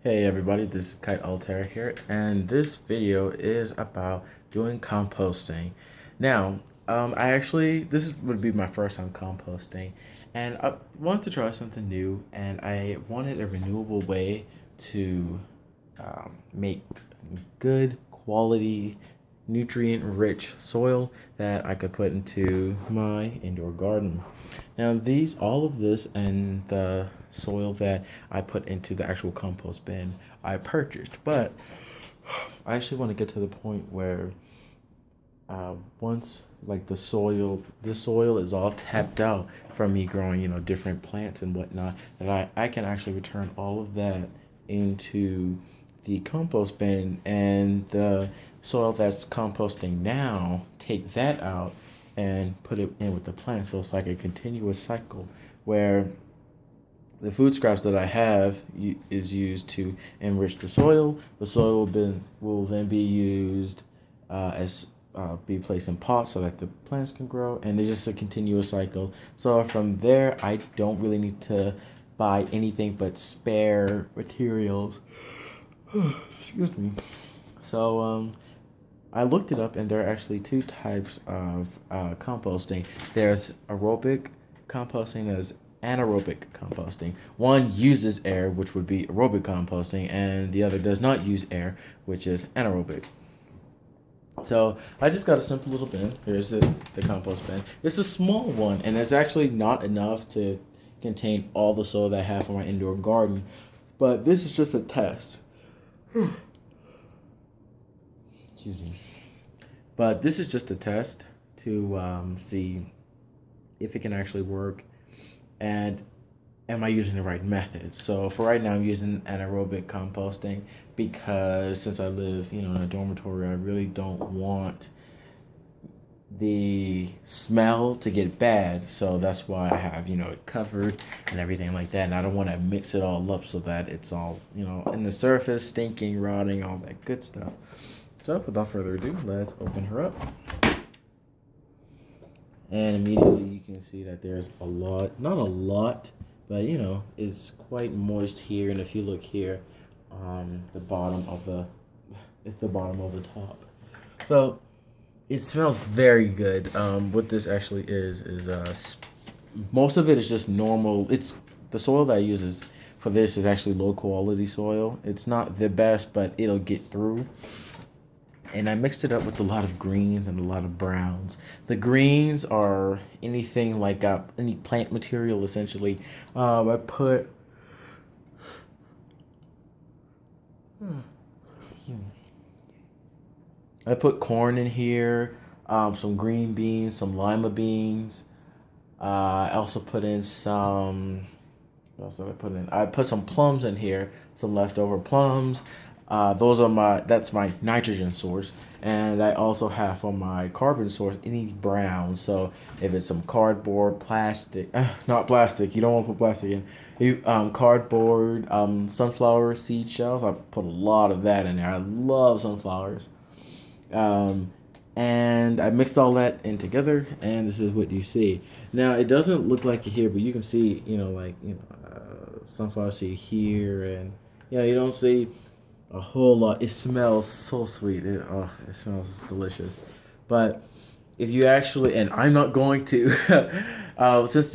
Hey everybody, this is Kite Altair here, and this video is about doing composting. Now, this would be my first time composting, and I wanted to try something new, and I wanted a renewable way to make good quality, nutrient-rich soil that I could put into my indoor garden. Now, all of this, and the soil that I put into the actual compost bin I purchased. But I actually want to get to the point where once like the soil is all tapped out from me growing, different plants and whatnot, that I can actually return all of that into the compost bin, and the soil that's composting now, take that out and put it in with the plant. So it's like a continuous cycle where the food scraps that I have is used to enrich the soil. The soil will then be used as be placed in pots so that the plants can grow, and it's just a continuous cycle. So from there, I don't really need to buy anything but spare materials. Excuse me. So I looked it up, and there are actually two types of composting. There's aerobic composting, there's anaerobic composting. One uses air, which would be aerobic composting, and the other does not use air, which is anaerobic. So I just got a simple little bin. Here's the compost bin. It's a small one, and it's actually not enough to contain all the soil that I have for my indoor garden. But this is just a test. Excuse me. But this is just a test to see if it can actually work, and am I using the right method. So for right now, I'm using anaerobic composting because since I live, in a dormitory, I really don't want the smell to get bad. So that's why I have, it covered and everything like that. And I don't want to mix it all up so that it's all, in the surface, stinking, rotting, all that good stuff. So without further ado, let's open her up. And immediately you can see that there's a lot, not a lot, but it's quite moist here. And if you look here, the bottom of it's the bottom of the top. So it smells very good. What this actually is most of it is just normal. It's the soil that I use for this is actually low quality soil. It's not the best, but it'll get through. And I mixed it up with a lot of greens and a lot of browns. The greens are anything like any plant material, essentially. I put corn in here, some green beans, some lima beans. I also put in some. What else did I put in? I put some plums in here, some leftover plums. That's my nitrogen source, and I also have for my carbon source any brown. So if it's some cardboard, plastic, not plastic, you don't want to put plastic in. Cardboard, sunflower seed shells. I put a lot of that in there. I love sunflowers. Um, and I mixed all that in together, and this is what you see. Now it doesn't look like it here, but you can see, sunflower seed here, and you don't see a whole lot. It smells so sweet. It smells delicious. But if you actually, and I'm not going to, since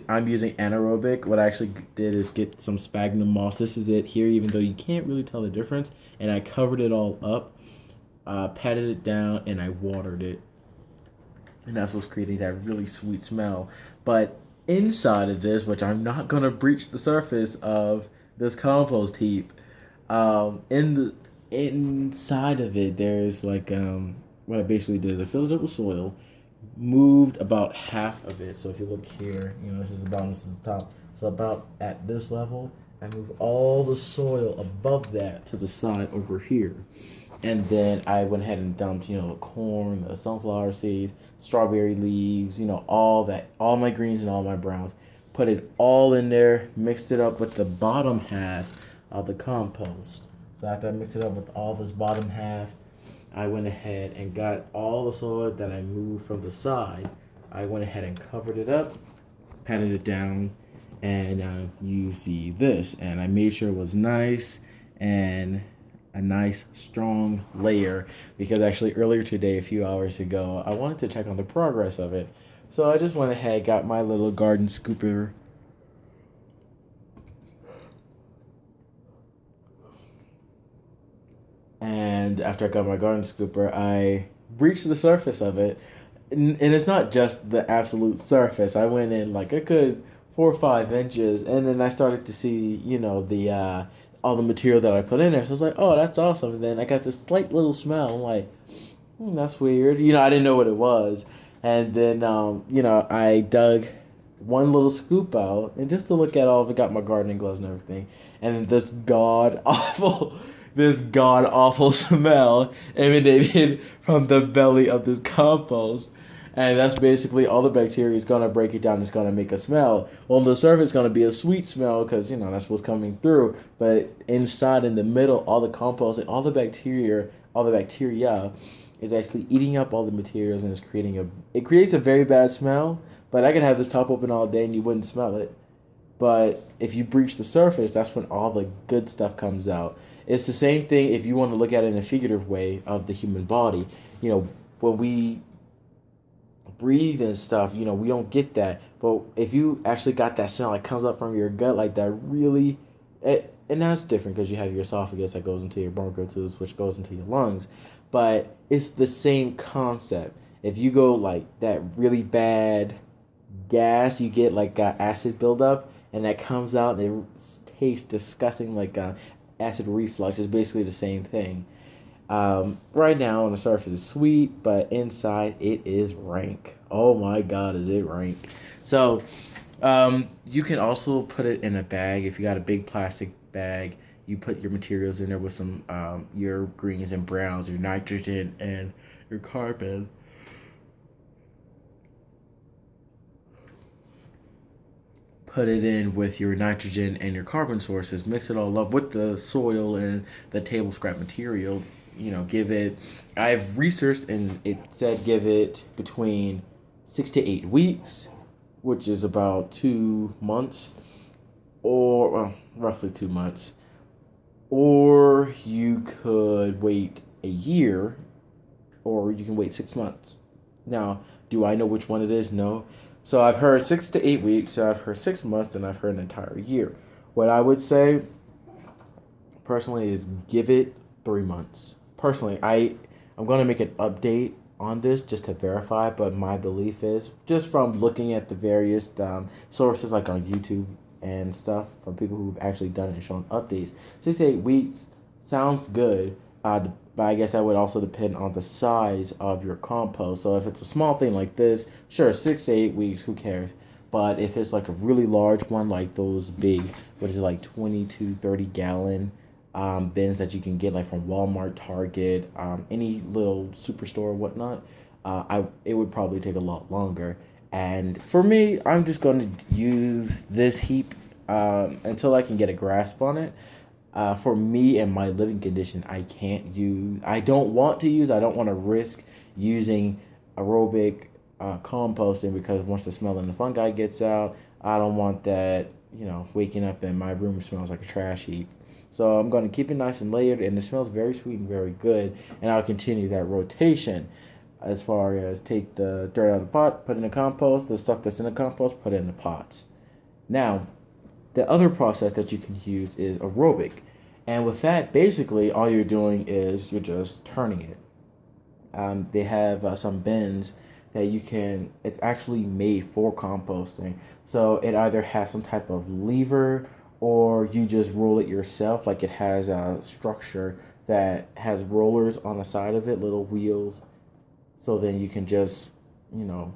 I'm using anaerobic. What I actually did is get some sphagnum moss. This is it here, even though you can't really tell the difference. And I covered it all up, patted it down, and I watered it. And that's what's creating that really sweet smell. But inside of this, which I'm not gonna breach the surface of this compost heap, in the inside of it, there's like what I basically did is I filled it up with soil, moved about half of it. So if you look here, this is the bottom, this is the top. So about at this level, I move all the soil above that to the side over here. And then I went ahead and dumped, the corn, the sunflower seeds, strawberry leaves, all that, all my greens and all my browns. Put it all in there, mixed it up with the bottom half of the compost. So after I mixed it up with all this bottom half, I went ahead and got all the soil that I moved from the side. I went ahead and covered it up, patted it down, and you see this. And I made sure it was nice and a nice strong layer, because actually earlier today, a few hours ago, I wanted to check on the progress of it. So I just went ahead, got my little garden scooper, and after I got my garden scooper, I breached the surface of it. And it's not just the absolute surface. I went in like a good 4 or 5 inches, and then I started to see, the all the material that I put in there. So I was like, oh, that's awesome. And then I got this slight little smell. I'm like, that's weird. I didn't know what it was. And then, I dug one little scoop out, and just to look at all of it, got my gardening gloves and everything, and this god awful smell emanated from the belly of this compost. And that's basically all the bacteria is going to break it down. It's going to make a smell. On the surface, it's going to be a sweet smell because, that's what's coming through. But inside, in the middle, all the compost and all the bacteria is actually eating up all the materials, and it creates a very bad smell. But I could have this top open all day and you wouldn't smell it. But if you breach the surface, that's when all the good stuff comes out. It's the same thing if you want to look at it in a figurative way of the human body. When we breathe and stuff, we don't get that. But if you actually got that smell that comes up from your gut like that, and that's different because you have your esophagus that goes into your bronchioles, which goes into your lungs. But it's the same concept. If you go like that really bad gas, you get like acid buildup, and that comes out and it tastes disgusting, like acid reflux. Is basically the same thing. Right now on the surface it's sweet, but inside it is rank. Oh my God, is it rank? So, you can also put it in a bag. If you got a big plastic bag, you put your materials in there with some your greens and browns, your nitrogen and your carbon. Put it in with your nitrogen and your carbon sources. Mix it all up with the soil and the table scrap material. Give it. I've researched and it said give it between 6 to 8 weeks, which is about 2 months, or roughly 2 months. Or you could wait a year, or you can wait 6 months. Now, do I know which one it is? No. So I've heard 6 to 8 weeks, I've heard 6 months, and I've heard an entire year. What I would say personally is give it 3 months. Personally, I'm going to make an update on this just to verify, but my belief is, just from looking at the various sources like on YouTube and stuff, from people who've actually done it and shown updates, 6 to 8 weeks sounds good. But I guess that would also depend on the size of your compost. So if it's a small thing like this, sure, 6 to 8 weeks, who cares? But if it's like a really large one, like those big, what is it, like 20 to 30 gallon bins that you can get like from Walmart, Target, any little superstore or whatnot, it would probably take a lot longer. And for me, I'm just going to use this heap until I can get a grasp on it. For me and my living condition, I don't want to risk using aerobic composting, because once the smell and the fungi gets out, I don't want that, waking up and my room smells like a trash heap. So I'm going to keep it nice and layered, and it smells very sweet and very good, and I'll continue that rotation as far as take the dirt out of the pot, put in the compost, the stuff that's in the compost, put it in the pots. Now, the other process that you can use is aerobic. And with that, basically, all you're doing is you're just turning it. They have some bins that it's actually made for composting. So it either has some type of lever, or you just roll it yourself. Like it has a structure that has rollers on the side of it, little wheels. So then you can just, roll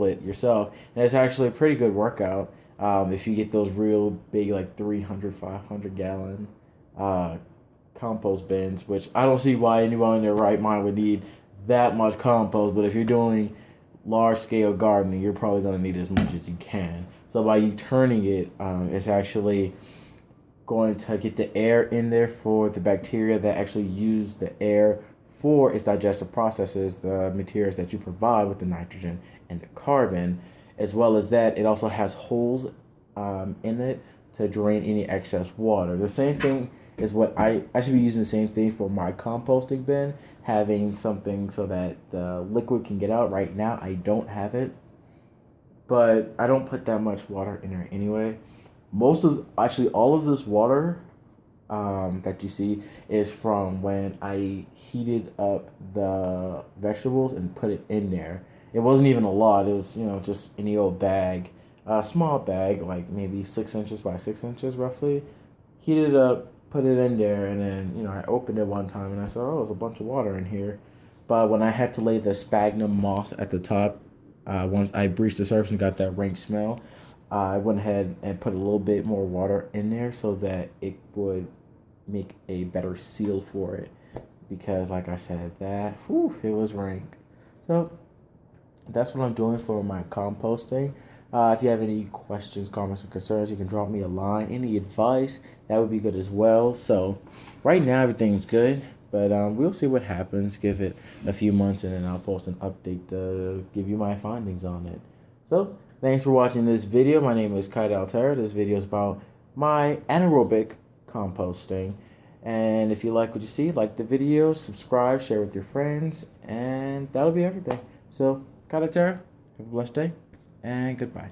it yourself. And it's actually a pretty good workout. If you get those real big, like 300, 500 gallon compost bins, which I don't see why anyone in their right mind would need that much compost. But if you're doing large scale gardening, you're probably going to need as much as you can. So by you turning it, it's actually going to get the air in there for the bacteria that actually use the air for its digestive processes, the materials that you provide with the nitrogen and the carbon. As well as that, it also has holes in it to drain any excess water. The same thing is what I should be using the same thing for my composting bin, having something so that the liquid can get out. Right now I don't have it, but I don't put that much water in there anyway. Actually all of this water that you see is from when I heated up the vegetables and put it in there. It wasn't even a lot. It was, just any old bag, a small bag, like maybe 6 inches by 6 inches roughly. Heated it up, put it in there, and then, I opened it one time and I saw, oh, there's a bunch of water in here. But when I had to lay the sphagnum moss at the top, once I breached the surface and got that rank smell, I went ahead and put a little bit more water in there so that it would make a better seal for it. Because, like I said, it was rank. So, that's what I'm doing for my composting. If you have any questions, comments, or concerns, you can drop me a line. Any advice, that would be good as well. So, right now, everything's good. But we'll see what happens. Give it a few months, and then I'll post an update to give you my findings on it. So, thanks for watching this video. My name is Kite Altera. This video is about my anaerobic composting. And if you like what you see, like the video, subscribe, share with your friends, and that'll be everything. So, Kite Altera, have a blessed day, and goodbye.